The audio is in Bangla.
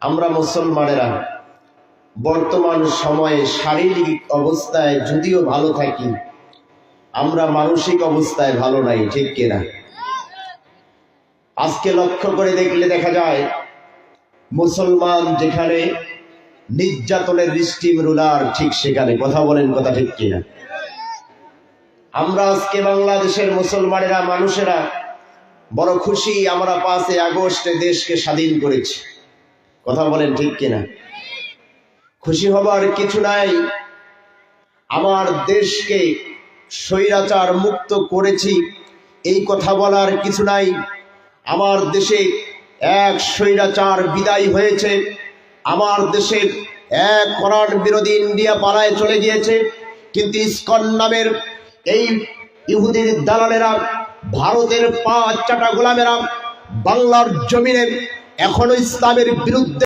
আমরা মুসলমানেরা বর্তমান সময়ে শারীরিক অবস্থায় যদিও ভালো থাকি, আমরা মানসিক অবস্থায় ভালো নাই, ঠিক কিনা? আজকে লক্ষ্য করে দেখলে দেখা যায় মুসলমান যেখানে নির্যাতনের রিস্টিম রুলার, ঠিক সেখানে। কথা বলেন, কথা ঠিক কিনা? আমরা আজকে বাংলাদেশের মুসলমানেরা, মানুষেরা বড় খুশি, আমরা 5 আগস্টে দেশকে স্বাধীন করেছি। কথা বলেন, ঠিক কিনা? খুশি হবার কিছু নাই। আমার দেশকে স্বৈরাচার মুক্ত করেছি এই কথা বলার কিছু নাই। আমার দেশে এক স্বৈরাচার বিদায় হয়েছে। আমার দেশের এক কোরআন বিরোধী ইন্ডিয়া পালায় চলে গিয়েছে, কিন্তু ইসকন নামের এই ইহুদির দালালেরা, ভারতের 5 চাটা গোলামেরা বাংলার জমিনে এখনো ইসলামের বিরুদ্ধে